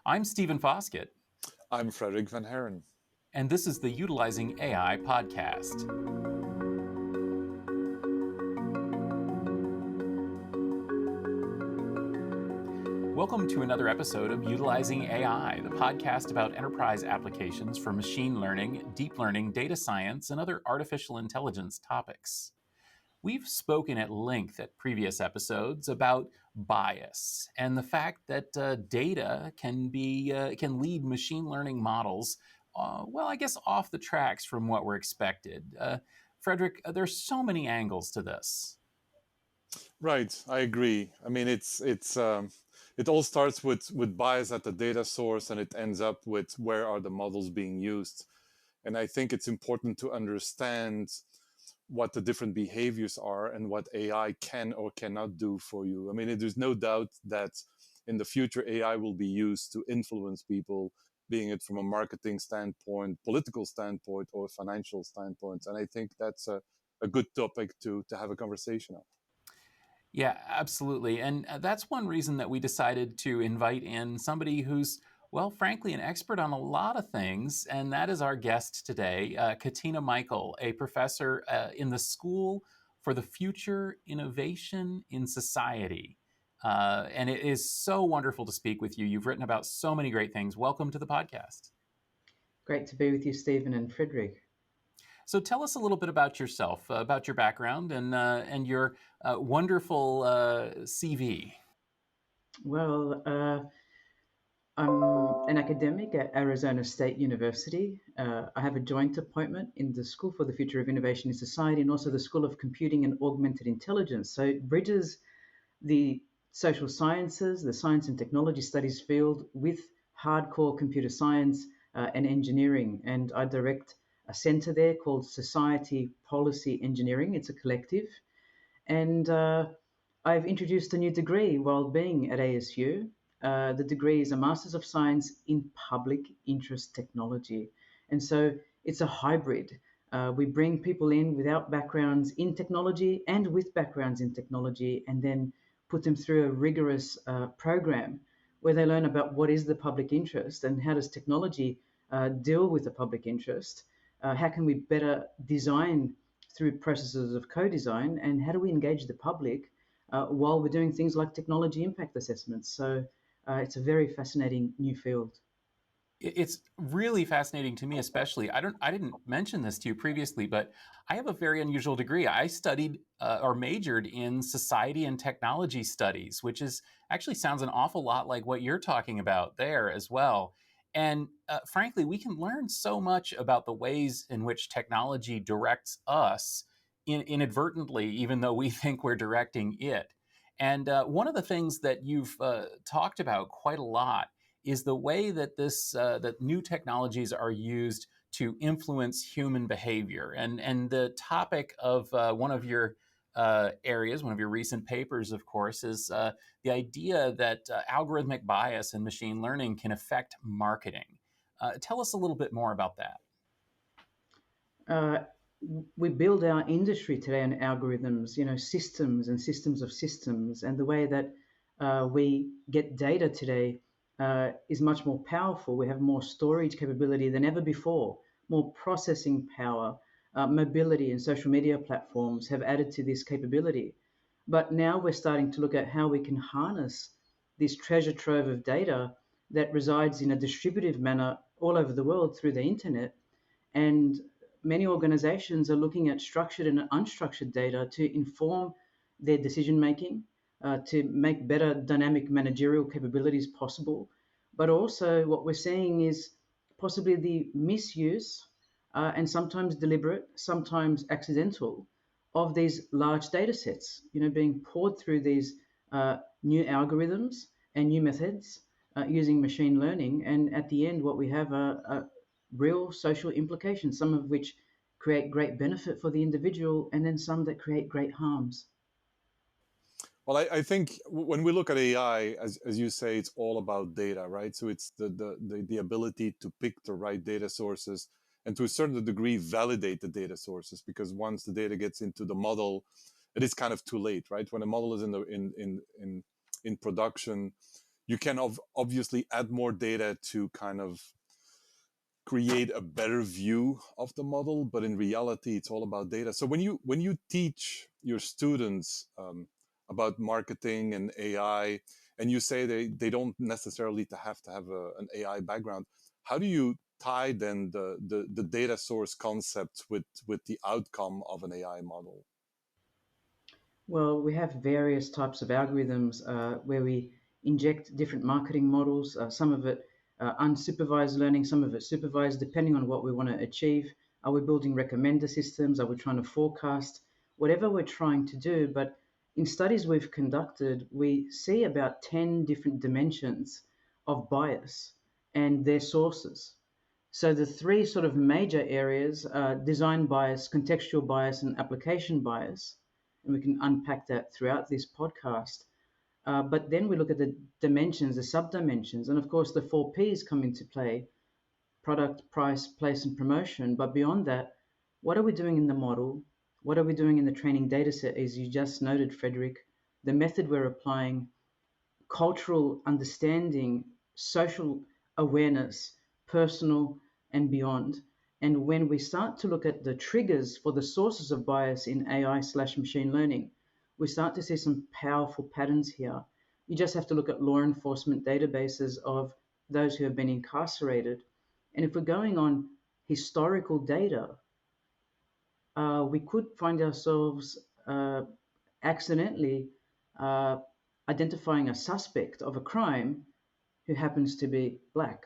I'm Stephen Foskett, I'm Frederic van Haren. and this is the Utilizing AI podcast. Welcome to another episode of Utilizing AI, the podcast about enterprise applications for machine learning, deep learning, data science, and other artificial intelligence topics. We've spoken at length at previous episodes about bias and the fact that data can lead machine learning models, off the tracks from what we're expected. Frederic, there's so many angles to this. Right, I agree. I mean, it all starts with bias at the data source, and it ends up with where are the models being used. And I think it's important to understand what the different behaviors are and what AI can or cannot do for you. I mean, there's no doubt that in the future, AI will be used to influence people, being it from a marketing standpoint, political standpoint, or financial standpoint. And I think that's a good topic to have a conversation on. Yeah, absolutely. And that's one reason that we decided to invite in somebody who's, well, frankly, an expert on a lot of things. And that is our guest today, Katina Michael, a professor in the School for the Future Innovation in Society. And it is so wonderful to speak with you. You've written about so many great things. Welcome to the podcast. Great to be with you, Stephen and Frederic. So tell us a little bit about yourself, about your background and your wonderful CV. Well, I'm an academic at Arizona State University. I have a joint appointment in the School for the Future of Innovation in Society and also the School of Computing and Augmented Intelligence. So it bridges the social sciences, the science and technology studies field with hardcore computer science and engineering. And I direct a center there called Society Policy Engineering. It's a collective. And I've introduced a new degree while being at ASU. The degree is a Master's of Science in Public Interest Technology. And so it's a hybrid. We bring people in without backgrounds in technology and with backgrounds in technology, and then put them through a rigorous program where they learn about what is the public interest and how does technology deal with the public interest. How can we better design through processes of co-design, and how do we engage the public while we're doing things like technology impact assessments? So it's a very fascinating new field. It's really fascinating to me, especially. I didn't mention this to you previously, but I have a very unusual degree. I studied or majored in society and technology studies, which is actually sounds an awful lot like what you're talking about there as well. And frankly, we can learn so much about the ways in which technology directs us inadvertently, even though we think we're directing it. And one of the things that you've talked about quite a lot is the way that that new technologies are used to influence human behavior. And the topic of one of your areas, one of your recent papers, of course, is the idea that algorithmic bias in machine learning can affect marketing. Tell us a little bit more about that. We build our industry today on algorithms, systems and systems of systems. And the way that we get data today is much more powerful. We have more storage capability than ever before, more processing power. Mobility and social media platforms have added to this capability. But now we're starting to look at how we can harness this treasure trove of data that resides in a distributive manner all over the world through the internet. And many organizations are looking at structured and unstructured data to inform their decision making, to make better dynamic managerial capabilities possible. But also what we're seeing is possibly the misuse and sometimes deliberate, sometimes accidental, of these large data sets, being poured through these new algorithms and new methods using machine learning. And at the end, what we have are real social implications, some of which create great benefit for the individual, and then some that create great harms. Well, I think when we look at AI, as you say, it's all about data, right? So it's the ability to pick the right data sources and to a certain degree validate the data sources, because once the data gets into the model, it is kind of too late, right? When a model is in production, you can obviously add more data to kind of create a better view of the model, but in reality it's all about data. So when you teach your students about marketing and AI, and you say they don't necessarily to have an AI background, how do you tie then the data source concept with the outcome of an AI model? Well, we have various types of algorithms where we inject different marketing models, some of it unsupervised learning, some of it supervised, depending on what we want to achieve. Are we building recommender systems? Are we trying to forecast? Whatever we're trying to do. But in studies we've conducted, we see about 10 different dimensions of bias and their sources. So the three sort of major areas are design bias, contextual bias, and application bias. And we can unpack that throughout this podcast. But then we look at the dimensions, the subdimensions, and of course the four Ps come into play: product, price, place, and promotion. But beyond that, what are we doing in the model? What are we doing in the training data set? As you just noted, Frederic, the method we're applying, cultural understanding, social awareness, personal and beyond. And when we start to look at the triggers for the sources of bias in AI/machine learning, we start to see some powerful patterns here. You just have to look at law enforcement databases of those who have been incarcerated. And if we're going on historical data, we could find ourselves accidentally uh, identifying a suspect of a crime who happens to be black.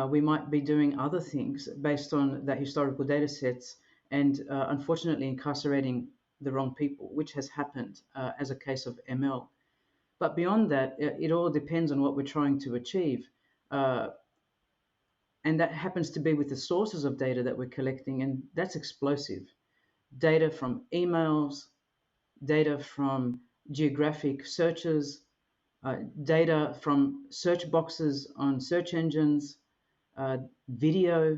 We might be doing other things based on that historical data sets and unfortunately incarcerating the wrong people, which has happened as a case of ML. But beyond that, it all depends on what we're trying to achieve. Uh, and that happens to be with the sources of data that we're collecting, and that's explosive. Data from emails, data from geographic searches, data from search boxes on search engines, uh, video,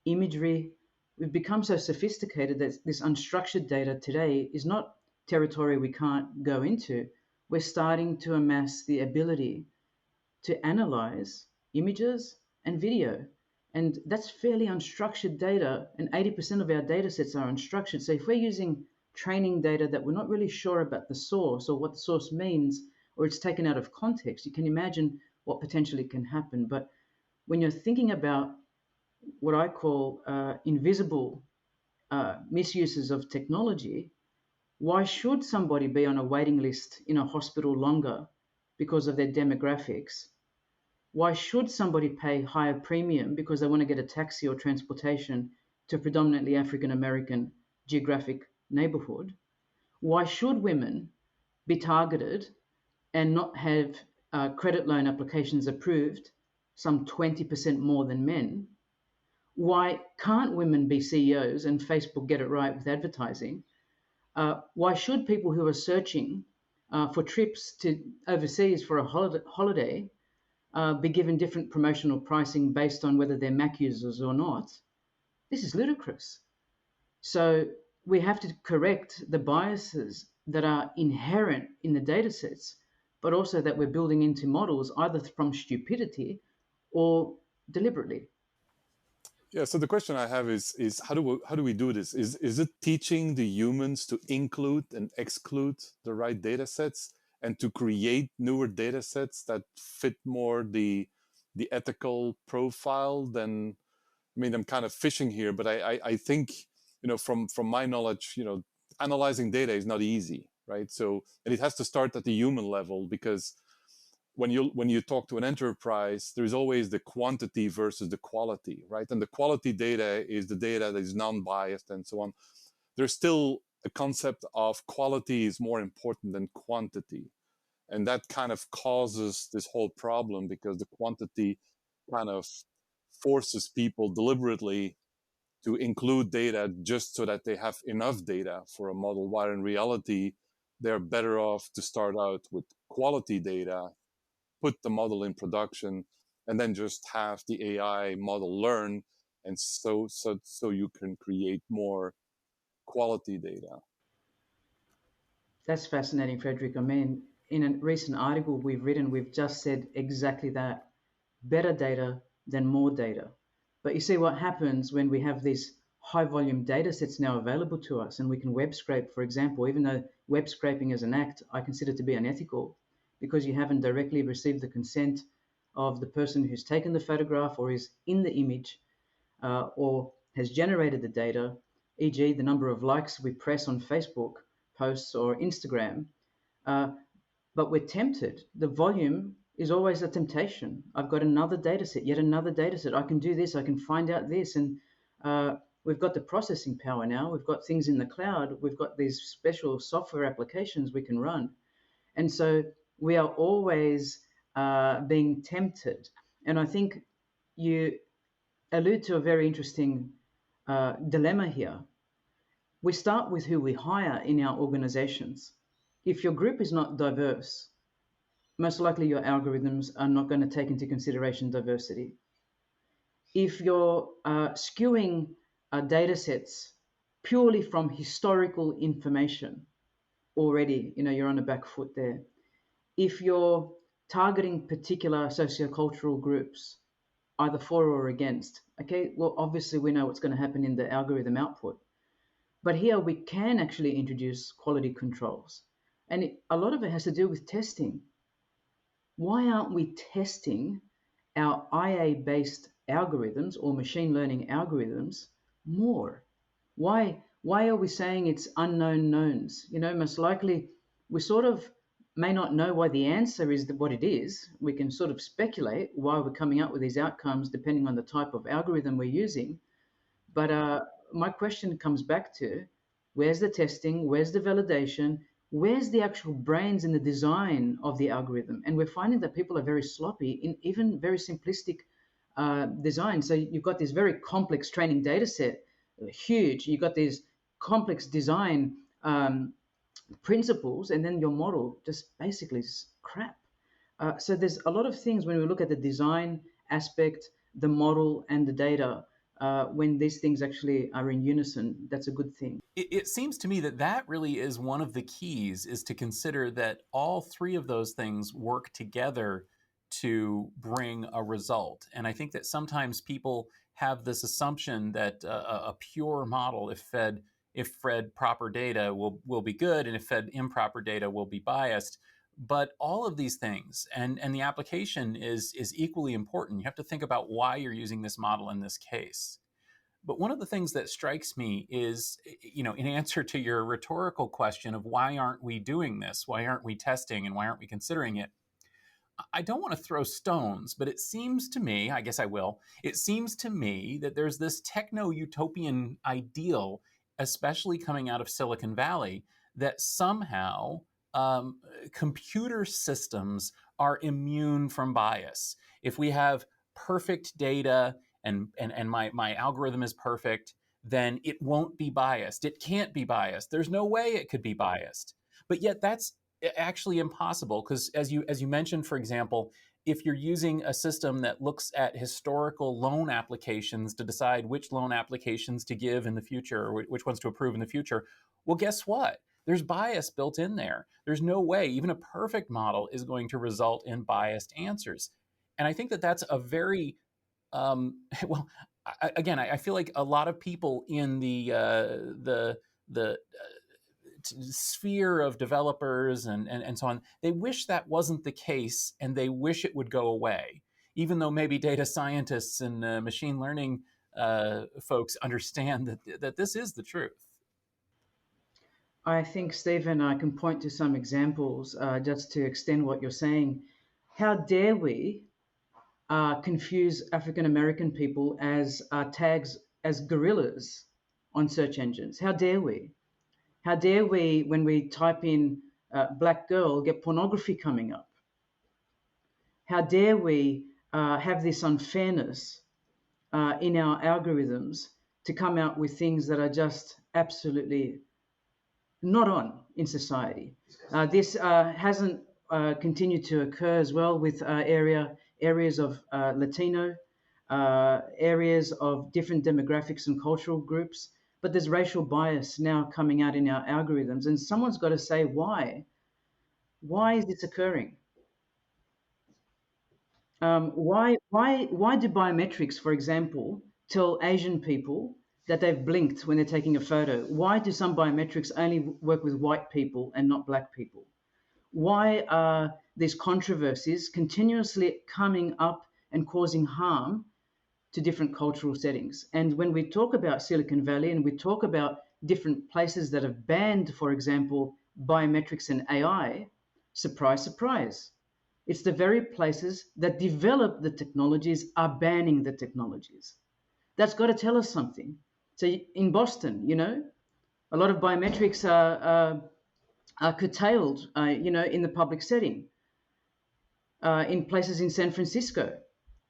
imagery. We've become so sophisticated that this unstructured data today is not territory we can't go into. We're starting to amass the ability to analyze images and video. And that's fairly unstructured data, and 80% of our data sets are unstructured. So if we're using training data that we're not really sure about the source or what the source means, or it's taken out of context, you can imagine what potentially can happen. But when you're thinking about what I call invisible misuses of technology, why should somebody be on a waiting list in a hospital longer because of their demographics? Why should somebody pay higher premium because they want to get a taxi or transportation to a predominantly African American geographic neighborhood? Why should women be targeted and not have credit loan applications approved some 20% more than men? Why can't women be CEOs and Facebook get it right with advertising? Why should people who are searching for trips to overseas for a holiday be given different promotional pricing based on whether they're Mac users or not? This is ludicrous. So we have to correct the biases that are inherent in the data sets, but also that we're building into models either from stupidity or deliberately. Yeah, so the question I have is how do we do this? Is it teaching the humans to include and exclude the right data sets and to create newer data sets that fit more the ethical profile? Then I mean, I'm kind of fishing here, but I think, from my knowledge, analyzing data is not easy, right? So, and it has to start at the human level, because when you talk to an enterprise, there's always the quantity versus the quality, right? And the quality data is the data that is non-biased and so on. There's still a concept of quality is more important than quantity. And that kind of causes this whole problem, because the quantity kind of forces people deliberately to include data just so that they have enough data for a model, while in reality, they're better off to start out with quality data, put the model in production, and then just have the AI model learn, and so you can create more quality data. That's fascinating, Frederic. I mean, in a recent article we've written, we've just said exactly that: better data than more data. But you see what happens when we have these high volume data sets now available to us, and we can web scrape, for example, even though web scraping as an act I consider to be unethical, because you haven't directly received the consent of the person who's taken the photograph or is in the image, or has generated the data, e.g. the number of likes we press on Facebook posts or Instagram. But we're tempted. The volume is always a temptation. I've got another data set, yet another data set. I can do this, I can find out this. And we've got the processing power now. We've got things in the cloud. We've got these special software applications we can run. And so we are always being tempted. And I think you allude to a very interesting dilemma here. We start with who we hire in our organizations. If your group is not diverse, most likely your algorithms are not going to take into consideration diversity. If you're skewing data sets purely from historical information, already you're on the back foot there. If you're targeting particular sociocultural groups, either for or against, okay, well, obviously we know what's going to happen in the algorithm output. But here we can actually introduce quality controls. And a lot of it has to do with testing. Why aren't we testing our IA-based algorithms or machine learning algorithms more? Why are we saying it's unknown knowns? Most likely we sort of may not know why the answer is what it is. We can sort of speculate why we're coming up with these outcomes depending on the type of algorithm we're using. But my question comes back to, where's the testing? Where's the validation? Where's the actual brains in the design of the algorithm? And we're finding that people are very sloppy in even very simplistic design. So you've got this very complex training data set, huge. You've got these complex design principles, and then your model just basically is crap. So there's a lot of things when we look at the design aspect, the model, and the data. When these things actually are in unison, that's a good thing. It seems to me that really is one of the keys, is to consider that all three of those things work together to bring a result. And I think that sometimes people have this assumption that a pure model, if fed proper data, will be good, and if fed improper data will be biased. But all of these things and the application is equally important. You have to think about why you're using this model in this case. But one of the things that strikes me is, in answer to your rhetorical question of why aren't we doing this? Why aren't we testing, and why aren't we considering it? I don't want to throw stones, but it seems to me, I guess I will, it seems to me that there's this techno-utopian ideal, especially coming out of Silicon Valley, that somehow computer systems are immune from bias. If we have perfect data and my algorithm is perfect, then it won't be biased. It can't be biased. There's no way it could be biased. But yet that's actually impossible, because as you mentioned, for example, if you're using a system that looks at historical loan applications to decide which loan applications to give in the future, or which ones to approve in the future, well, guess what? There's bias built in there. There's no way even a perfect model is going to result in biased answers. And I think that that's a very, well, I feel like a lot of people in the sphere of developers and so on, they wish that wasn't the case, and they wish it would go away, even though maybe data scientists and machine learning folks understand that this is the truth. I think, Stephen, I can point to some examples just to extend what you're saying. How dare we confuse African American people as tags as gorillas on search engines? How dare we? How dare we, when we type in black girl, get pornography coming up? How dare we have this unfairness in our algorithms to come out with things that are just absolutely not on in society? This hasn't continued to occur as well with areas of Latino, areas of different demographics and cultural groups. But there's racial bias now coming out in our algorithms, and someone's got to say why. Why is this occurring? Why do biometrics, for example, tell Asian people that they've blinked when they're taking a photo? Why do some biometrics only work with white people and not black people? Why are these controversies continuously coming up and causing harm to different cultural settings? And when we talk about Silicon Valley and we talk about different places that have banned, for example, biometrics and AI, surprise, surprise, it's the very places that develop the technologies are banning the technologies. That's got to tell us something. So in Boston, a lot of biometrics are curtailed, in the public setting, in places in San Francisco.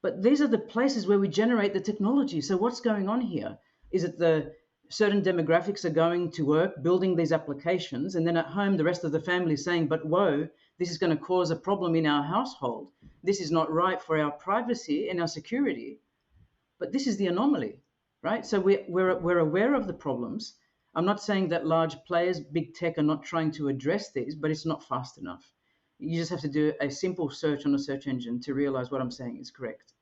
But these are the places where we generate the technology. So what's going on here? Is it the certain demographics are going to work, building these applications, and then at home the rest of the family is saying, but whoa, this is going to cause a problem in our household. This is not right for our privacy and our security. But this is the anomaly, right? So we're aware of the problems. I'm not saying that large players, big tech, are not trying to address these, but it's not fast enough. You just have to do a simple search on a search engine to realize what I'm saying is correct.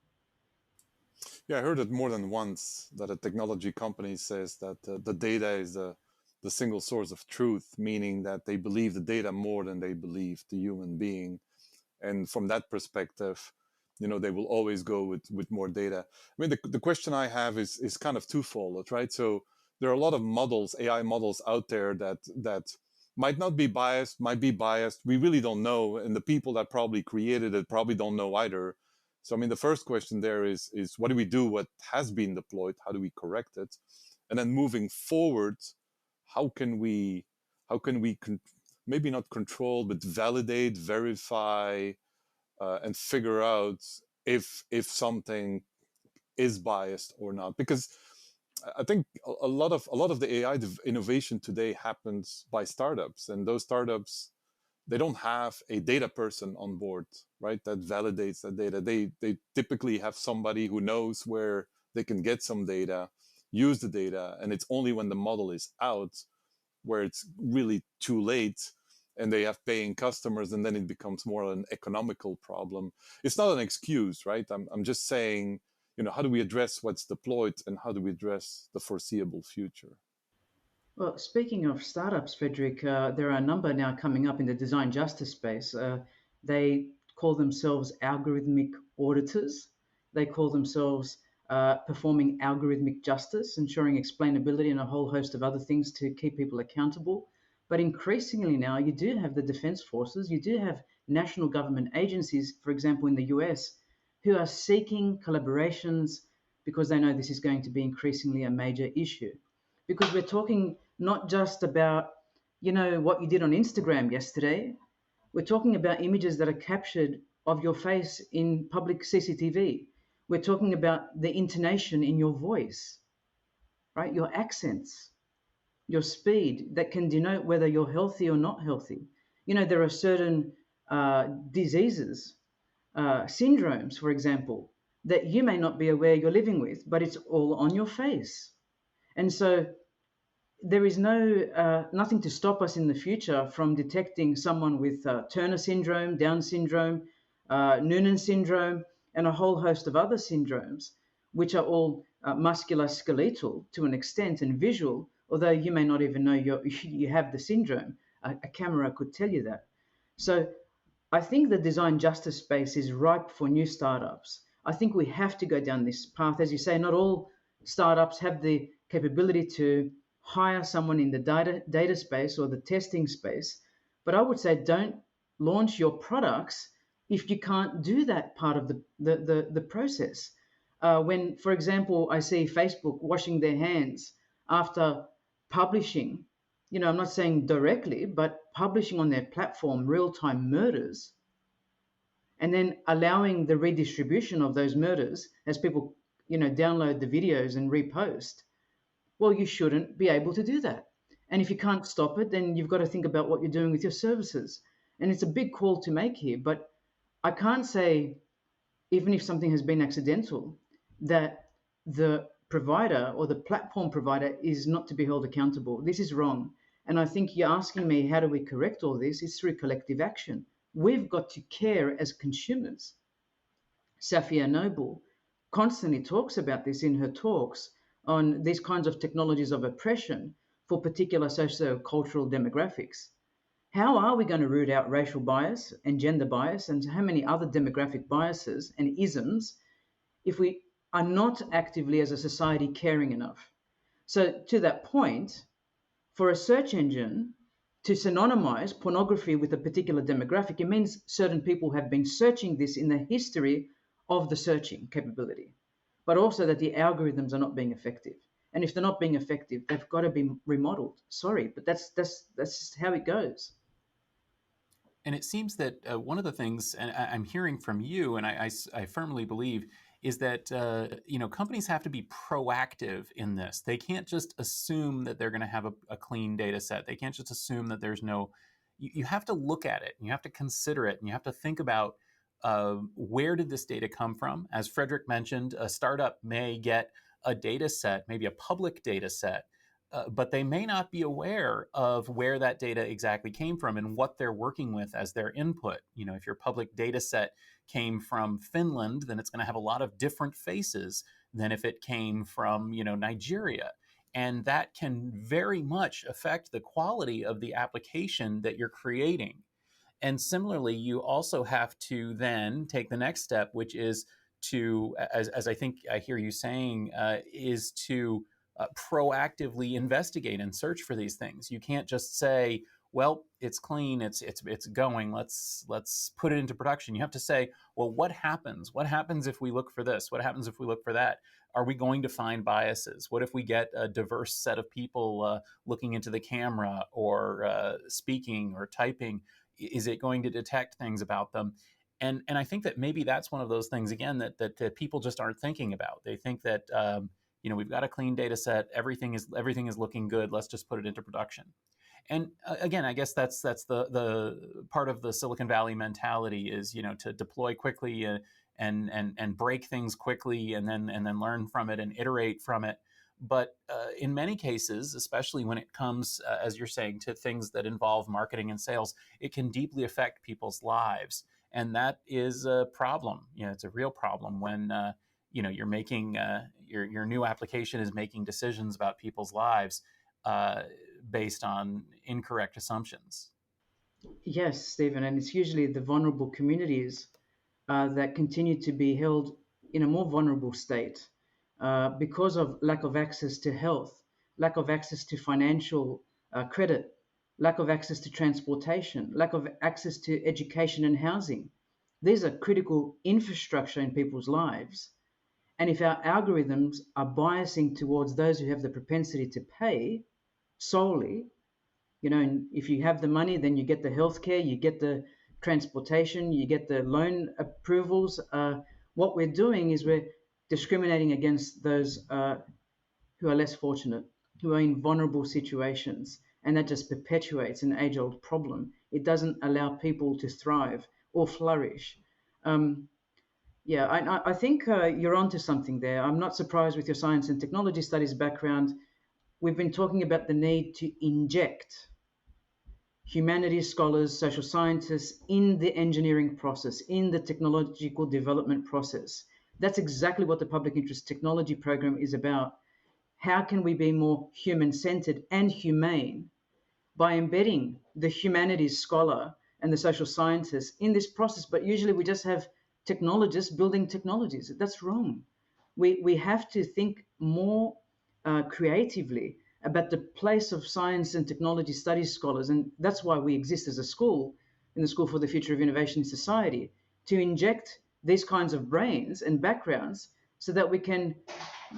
Yeah, I heard it more than once that a technology company says that the data is the single source of truth, meaning that they believe the data more than they believe the human being. And from that perspective, they will always go with more data. I mean, the question I have is kind of twofold, right? So there are a lot of models, AI models out there that might not be biased, might be biased. We really don't know. And the people that probably created it probably don't know either. So, I mean, the first question there is what do we do? What has been deployed? How do we correct it? And then moving forward, how can we maybe not control, but validate, verify, and figure out if something is biased or not? Because I think a lot of the AI innovation today happens by startups, and those startups, they don't have a data person on board, right? That validates that data. They typically have somebody who knows where they can get some data, use the data, and it's only when the model is out where it's really too late and they have paying customers, and then it becomes more an economical problem. It's not an excuse, right? I'm just saying, how do we address what's deployed and how do we address the foreseeable future? Well, speaking of startups, Frederic, there are a number now coming up in the design justice space. They call themselves algorithmic auditors. They call themselves performing algorithmic justice, ensuring explainability and a whole host of other things to keep people accountable. But increasingly now, you do have the defense forces, you do have national government agencies, for example, in the US, who are seeking collaborations because they know this is going to be increasingly a major issue. Because we're talking not just about, what you did on Instagram yesterday. We're talking about images that are captured of your face in public CCTV. We're talking about the intonation in your voice, right? Your accents, your speed that can denote whether you're healthy or not healthy. There are certain diseases, syndromes, for example, that you may not be aware you're living with, but it's all on your face. And so there is nothing to stop us in the future from detecting someone with Turner syndrome, Down syndrome, Noonan syndrome, and a whole host of other syndromes, which are all musculoskeletal to an extent and visual, although you may not even know you have the syndrome. A camera could tell you that. So I think the design justice space is ripe for new startups. I think we have to go down this path. As you say, not all startups have the capability to hire someone in the data space or the testing space. But I would say don't launch your products if you can't do that part of the process. When, for example, I see Facebook washing their hands after publishing, I'm not saying directly, but publishing on their platform real-time murders, and then allowing the redistribution of those murders as people, download the videos and repost. Well, you shouldn't be able to do that. And if you can't stop it, then you've got to think about what you're doing with your services. And it's a big call to make here, but I can't say, even if something has been accidental, that the provider or the platform provider is not to be held accountable. This is wrong. And I think you're asking me, how do we correct all this? It's through collective action. We've got to care as consumers. Safia Noble constantly talks about this in her talks on these kinds of technologies of oppression for particular socio-cultural demographics. How are we going to root out racial bias and gender bias and how many other demographic biases and isms if we are not actively as a society caring enough? So, to that point, for a search engine to synonymize pornography with a particular demographic, it means certain people have been searching this in the history of the searching capability, but also that the algorithms are not being effective. And if they're not being effective, they've got to be remodeled. Sorry, but that's just how it goes. And it seems that one of the things, and I'm hearing from you, and I firmly believe, is that companies have to be proactive in this. They can't just assume that they're going to have a clean data set. They can't just assume that there's no. You have to look at it, and you have to consider it, and you have to think about where did this data come from. As Frederic mentioned, a startup may get a data set, maybe a public data set, but they may not be aware of where that data exactly came from and what they're working with as their input. If your public data set came from Finland, then it's going to have a lot of different faces than if it came from, Nigeria. And that can very much affect the quality of the application that you're creating. And similarly, you also have to then take the next step, which is to, as I think I hear you saying, is to proactively investigate and search for these things. You can't just say, well, it's clean, it's going, let's put it into production. You have to say, well, what happens if we look for this? What happens if we look for that? Are we going to find biases? What if we get a diverse set of people looking into the camera or speaking or typing? Is it going to detect things about them? And I think that maybe that's one of those things, again, that people just aren't thinking about. They think that we've got a clean data set, everything is looking good, let's just put it into production. And again, I guess that's the part of the Silicon Valley mentality is, to deploy quickly and break things quickly and then learn from it and iterate from it. But in many cases, especially when it comes, as you're saying, to things that involve marketing and sales, it can deeply affect people's lives. And that is a problem. It's a real problem when you're making your new application is making decisions about people's lives based on incorrect assumptions. Yes, Stephen, and it's usually the vulnerable communities that continue to be held in a more vulnerable state because of lack of access to health, lack of access to financial credit, lack of access to transportation, lack of access to education and housing. These are critical infrastructure in people's lives. And if our algorithms are biasing towards those who have the propensity to pay solely, and if you have the money, then you get the healthcare, you get the transportation, you get the loan approvals. What we're doing is we're discriminating against those who are less fortunate, who are in vulnerable situations. And that just perpetuates an age-old problem. It doesn't allow people to thrive or flourish. I think you're onto something there. I'm not surprised with your science and technology studies background. We've been talking about the need to inject humanities scholars, social scientists in the engineering process, in the technological development process. That's exactly what the Public Interest Technology Program is about. How can we be more human-centered and humane by embedding the humanities scholar and the social scientist in this process? But usually we just have technologists building technologies. That's wrong. We have to think more creatively about the place of science and technology studies scholars. And that's why we exist as a school, in the School for the Future of Innovation in Society, to inject these kinds of brains and backgrounds so that we can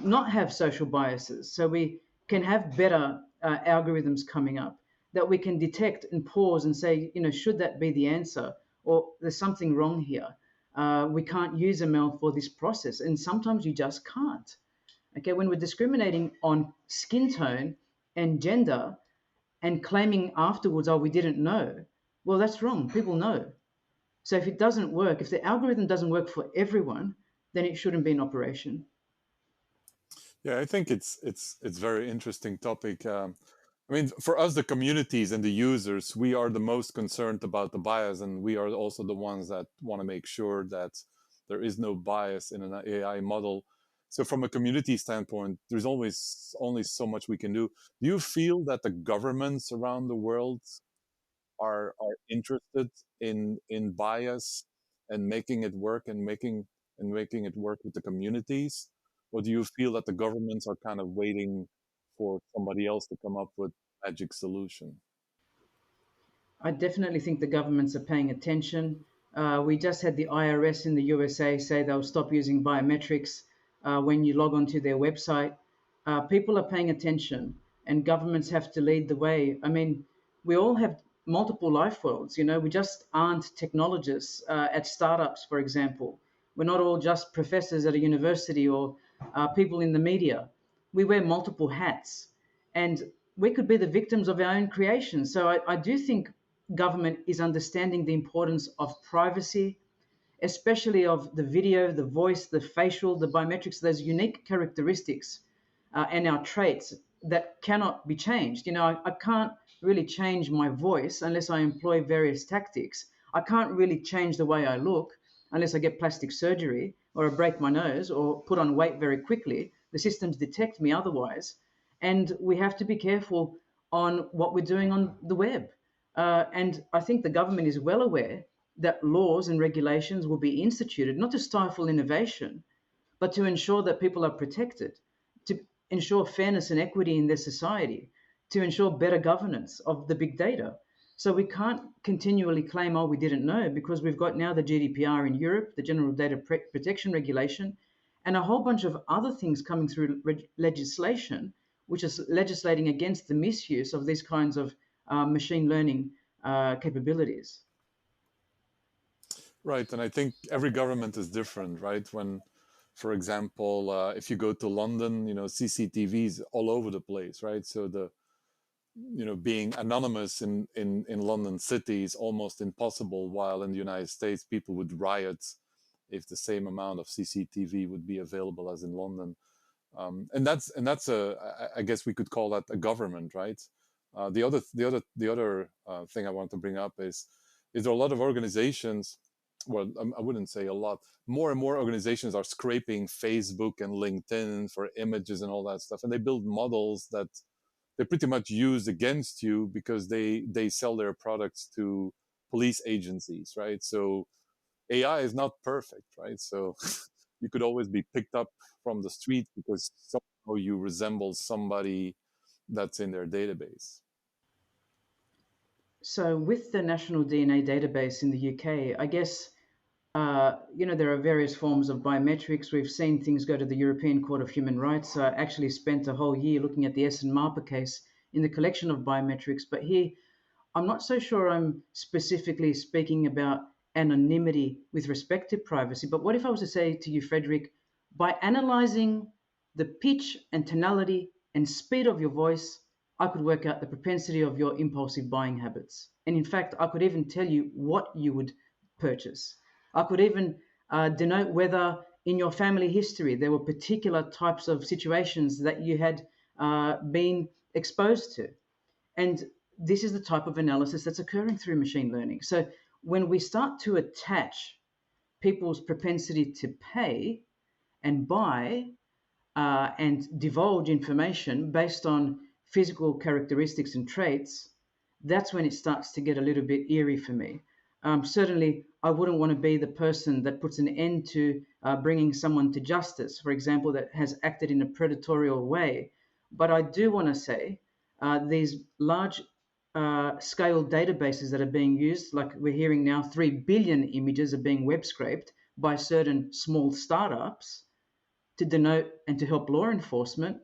not have social biases, so we can have better algorithms coming up, that we can detect and pause and say, should that be the answer? Or there's something wrong here. We can't use ML for this process. And sometimes you just can't. Okay, when we're discriminating on skin tone and gender and claiming afterwards, oh, we didn't know. Well, that's wrong. People know. So if it doesn't work, if the algorithm doesn't work for everyone, then it shouldn't be in operation. Yeah, I think it's very interesting topic. I mean, for us, the communities and the users, we are the most concerned about the bias, and we are also the ones that want to make sure that there is no bias in an AI model. So, from a community standpoint, there's always only so much we can do. Do you feel that the governments around the world are interested in bias and making it work and making it work with the communities, or do you feel that the governments are kind of waiting for somebody else to come up with magic solution? I definitely think the governments are paying attention. We just had the IRS in the USA say they'll stop using biometrics when you log onto their website. People are paying attention, and governments have to lead the way. I mean, we all have multiple life worlds. You know, we just aren't technologists at startups, for example. We're not all just professors at a university or people in the media. We wear multiple hats, and we could be the victims of our own creation. So I do think government is understanding the importance of privacy, especially of the video, the voice, the facial, the biometrics, those unique characteristics and our traits that cannot be changed. You know, I can't really change my voice unless I employ various tactics. I can't really change the way I look unless I get plastic surgery or I break my nose or put on weight very quickly. The systems detect me otherwise. And we have to be careful on what we're doing on the web. And I think the government is well aware that laws and regulations will be instituted not to stifle innovation, but to ensure that people are protected, to ensure fairness and equity in their society, to ensure better governance of the big data. So we can't continually claim, oh, we didn't know, because we've got now the GDPR in Europe, the General Data Protection Regulation, and a whole bunch of other things coming through legislation, which is legislating against the misuse of these kinds of machine learning capabilities. Right, and I think every government is different, right? When, for example, if you go to London, CCTVs all over the place, right? So being anonymous in London City is almost impossible, while in the United States, people would riot if the same amount of CCTV would be available as in London. And that's I guess we could call that a government, right? The other thing I want to bring up is there are a lot of organizations. Well, I wouldn't say a lot. More and more organizations are scraping Facebook and LinkedIn for images and all that stuff, and they build models that they pretty much use against you because they sell their products to police agencies, right? So AI is not perfect, right? So you could always be picked up from the street because somehow you resemble somebody that's in their database. So, with the National DNA Database in the UK, I guess there are various forms of biometrics. We've seen things go to the European Court of Human Rights. I actually spent a whole year looking at the Essen Marper case in the collection of biometrics. But here, I'm not so sure I'm specifically speaking about anonymity with respect to privacy. But what if I was to say to you, Frederic, by analyzing the pitch and tonality and speed of your voice, I could work out the propensity of your impulsive buying habits. And in fact, I could even tell you what you would purchase. I could even denote whether in your family history there were particular types of situations that you had been exposed to. And this is the type of analysis that's occurring through machine learning. So when we start to attach people's propensity to pay and buy and divulge information based on physical characteristics and traits, that's when it starts to get a little bit eerie for me. Certainly, I wouldn't want to be the person that puts an end to bringing someone to justice, for example, that has acted in a predatory way. But I do want to say these large scale databases that are being used, like we're hearing now, 3 billion images are being web scraped by certain small startups to denote and to help law enforcement.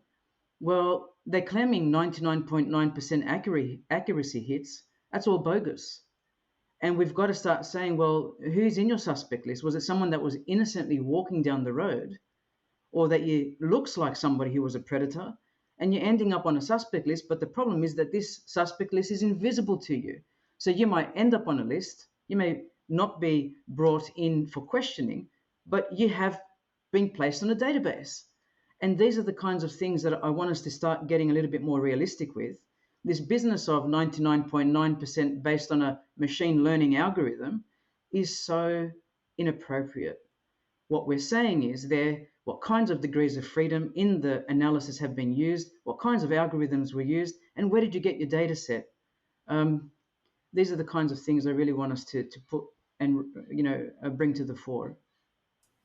Well, they're claiming 99.9% accuracy hits. That's all bogus. And we've got to start saying, well, who's in your suspect list? Was it someone that was innocently walking down the road, or that looks like somebody who was a predator, and you're ending up on a suspect list? But the problem is that this suspect list is invisible to you. So you might end up on a list. You may not be brought in for questioning, but you have been placed on a database. And these are the kinds of things that I want us to start getting a little bit more realistic with. this business of 99.9% based on a machine learning algorithm is so inappropriate. What we're saying is what kinds of degrees of freedom in the analysis have been used, what kinds of algorithms were used, and where did you get your data set? These are the kinds of things I really want us to put and bring to the fore.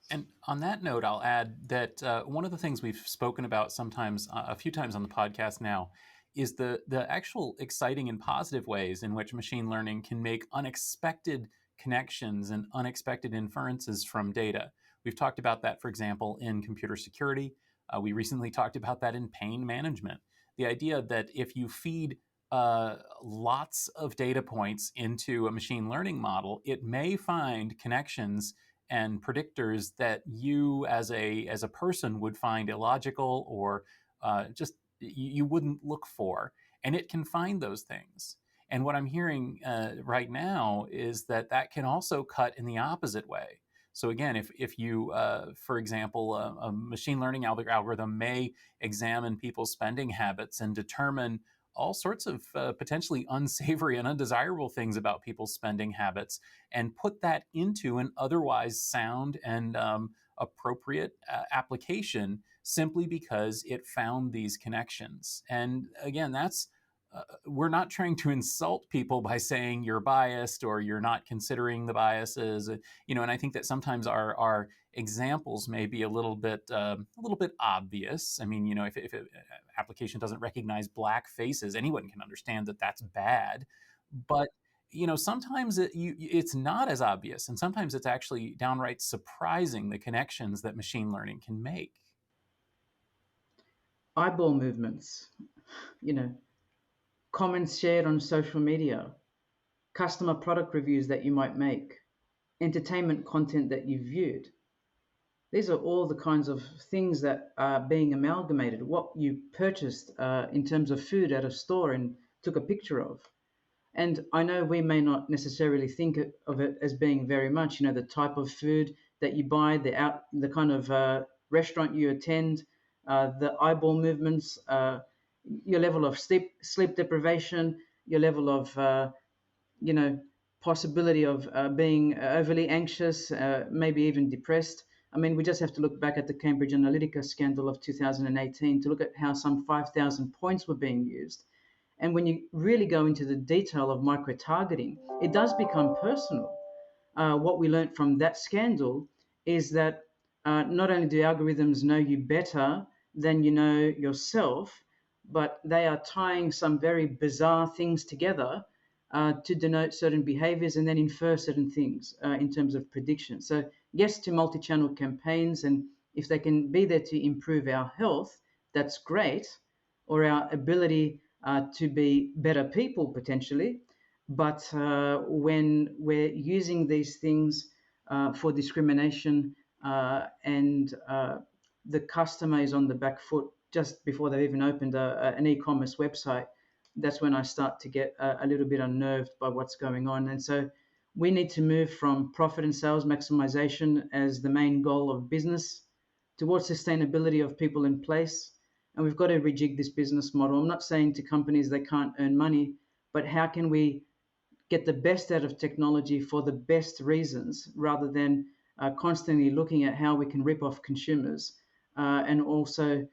And on that note, I'll add that one of the things we've spoken about sometimes, a few times on the podcast now, is the actual exciting and positive ways in which machine learning can make unexpected connections and unexpected inferences from data. We've talked about that, for example, in computer security. We recently talked about that in pain management. The idea that if you feed lots of data points into a machine learning model, it may find connections and predictors that you as a person would find illogical or just you wouldn't look for, and it can find those things. And what I'm hearing right now is that can also cut in the opposite way. So again, if you, for example, a machine learning algorithm may examine people's spending habits and determine all sorts of potentially unsavory and undesirable things about people's spending habits, and put that into an otherwise sound and appropriate application simply because it found these connections. And again, that's we're not trying to insult people by saying you're biased or you're not considering the biases, and I think that sometimes our examples may be a little bit obvious. I mean, if an application doesn't recognize black faces, anyone can understand that that's bad. But sometimes it's not as obvious, and sometimes it's actually downright surprising the connections that machine learning can make. Eyeball movements, comments shared on social media, customer product reviews that you might make, entertainment content that you've viewed. These are all the kinds of things that are being amalgamated. What you purchased in terms of food at a store and took a picture of. And I know we may not necessarily think of it as being very much, the type of food that you buy, the kind of restaurant you attend, the eyeball movements, your level of sleep deprivation, your level of, possibility of being overly anxious, maybe even depressed. I mean, we just have to look back at the Cambridge Analytica scandal of 2018 to look at how some 5,000 points were being used. And when you really go into the detail of micro-targeting, it does become personal. What we learned from that scandal is that not only do algorithms know you better than you know yourself, but they are tying some very bizarre things together to denote certain behaviors and then infer certain things in terms of prediction. So yes to multi-channel campaigns, and if they can be there to improve our health, that's great, or our ability to be better people potentially. But when we're using these things for discrimination and the customer is on the back foot just before they've even opened an e-commerce website, that's when I start to get a little bit unnerved by what's going on. And so we need to move from profit and sales maximization as the main goal of business towards sustainability of people in place. And we've got to rejig this business model. I'm not saying to companies they can't earn money, but how can we get the best out of technology for the best reasons rather than constantly looking at how we can rip off consumers and also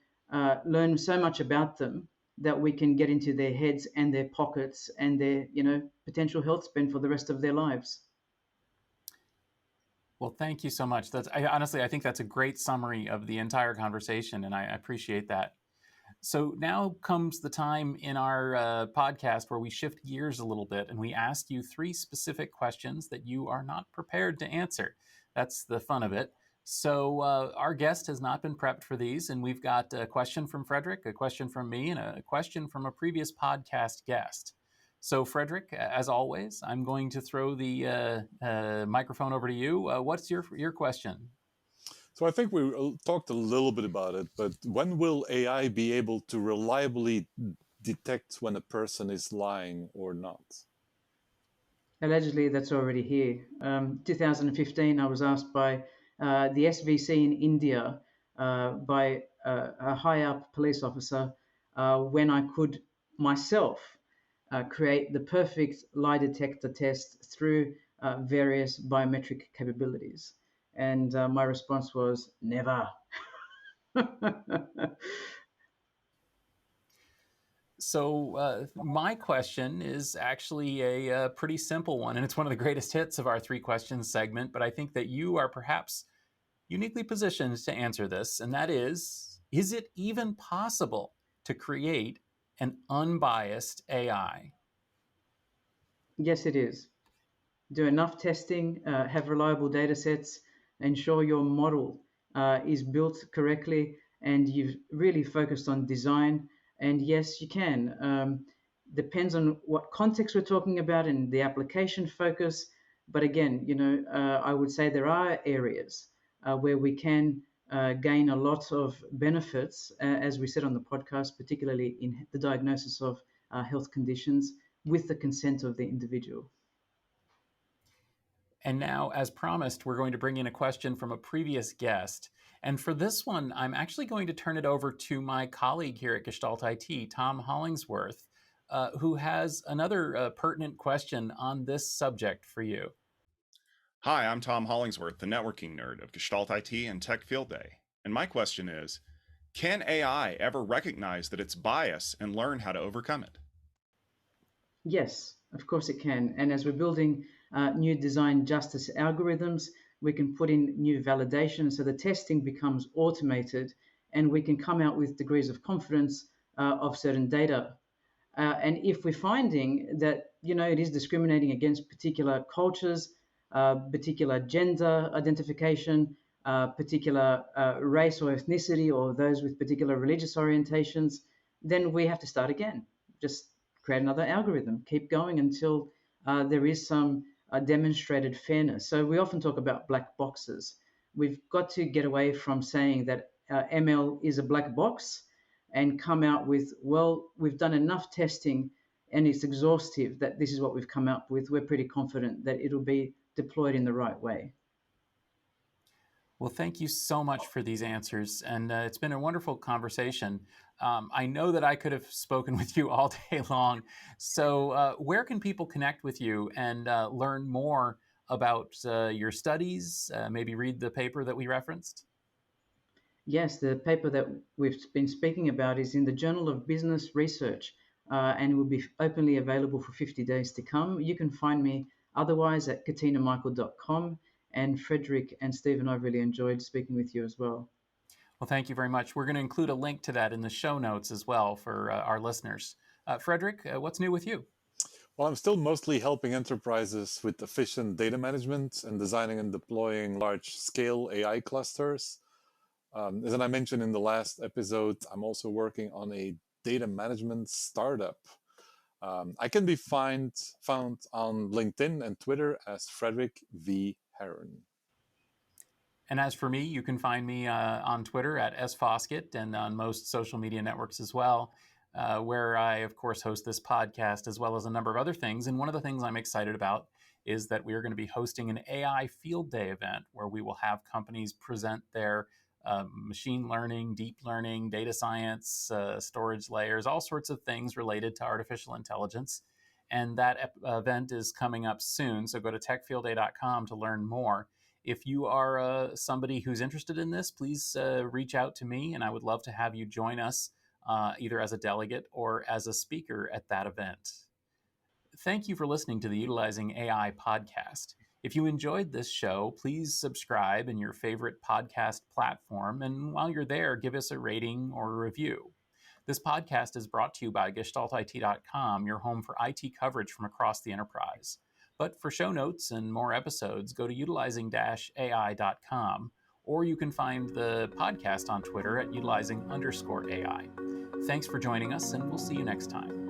learn so much about them that we can get into their heads and their pockets and their potential health spend for the rest of their lives. Well, thank you so much. Honestly, I think that's a great summary of the entire conversation, and I appreciate that. So now comes the time in our podcast where we shift gears a little bit and we ask you 3 specific questions that you are not prepared to answer. That's the fun of it. So our guest has not been prepped for these, and we've got a question from Frederic, a question from me, and a question from a previous podcast guest. So Frederic, as always, I'm going to throw the microphone over to you. What's your question? So I think we talked a little bit about it, but when will AI be able to reliably detect when a person is lying or not? Allegedly, that's already here. 2015, I was asked by the SVC in India by a high-up police officer when I could myself create the perfect lie detector test through various biometric capabilities? And my response was never. So my question is actually a pretty simple one, and it's one of the greatest hits of our 3 questions segment, but I think that you are perhaps uniquely positioned to answer this, and that is it even possible to create an unbiased AI? Yes, it is. Do enough testing, have reliable data sets, ensure your model is built correctly, and you've really focused on design. And yes, you can. Depends on what context we're talking about and the application focus. But again, I would say there are areas where we can gain a lot of benefits, as we said on the podcast, particularly in the diagnosis of health conditions with the consent of the individual. And now, as promised, we're going to bring in a question from a previous guest. And for this one, I'm actually going to turn it over to my colleague here at Gestalt IT, Tom Hollingsworth, who has another pertinent question on this subject for you. Hi, I'm Tom Hollingsworth, the networking nerd of Gestalt IT and Tech Field Day. And my question is, can AI ever recognize that it's bias and learn how to overcome it? Yes, of course it can. And as we're building new design justice algorithms, we can put in new validation so the testing becomes automated and we can come out with degrees of confidence of certain data. And if we're finding that, it is discriminating against particular cultures, particular gender identification, particular race or ethnicity, or those with particular religious orientations, then we have to start again. Just create another algorithm, keep going until there is some demonstrated fairness. So we often talk about black boxes. We've got to get away from saying that ML is a black box and come out with, well, we've done enough testing and it's exhaustive that this is what we've come up with. We're pretty confident that it'll be deployed in the right way. Well, thank you so much for these answers. And it's been a wonderful conversation. I know that I could have spoken with you all day long. So where can people connect with you and learn more about your studies, maybe read the paper that we referenced? Yes, the paper that we've been speaking about is in the Journal of Business Research and will be openly available for 50 days to come. You can find me otherwise at katinamichael.com. And Frederic and Stephen, I've really enjoyed speaking with you as well. Well, thank you very much. We're going to include a link to that in the show notes as well for our listeners. Frederic, what's new with you? Well, I'm still mostly helping enterprises with efficient data management and designing and deploying large-scale AI clusters. As I mentioned in the last episode, I'm also working on a data management startup. I can be found on LinkedIn and Twitter as Frederic V. Haren. And as for me, you can find me on Twitter at @Foskett and on most social media networks as well, where I, of course, host this podcast as well as a number of other things. And one of the things I'm excited about is that we are going to be hosting an AI Field Day event where we will have companies present their machine learning, deep learning, data science, storage layers, all sorts of things related to artificial intelligence. And that event is coming up soon. So go to techfieldday.com to learn more. If you are somebody who's interested in this, please reach out to me, and I would love to have you join us either as a delegate or as a speaker at that event. Thank you for listening to the Utilizing AI podcast. If you enjoyed this show, please subscribe in your favorite podcast platform, and while you're there, give us a rating or a review. This podcast is brought to you by GestaltIT.com, your home for IT coverage from across the enterprise. But for show notes and more episodes, go to utilizing-ai.com, or you can find the podcast on Twitter at utilizing_AI. Thanks for joining us, and we'll see you next time.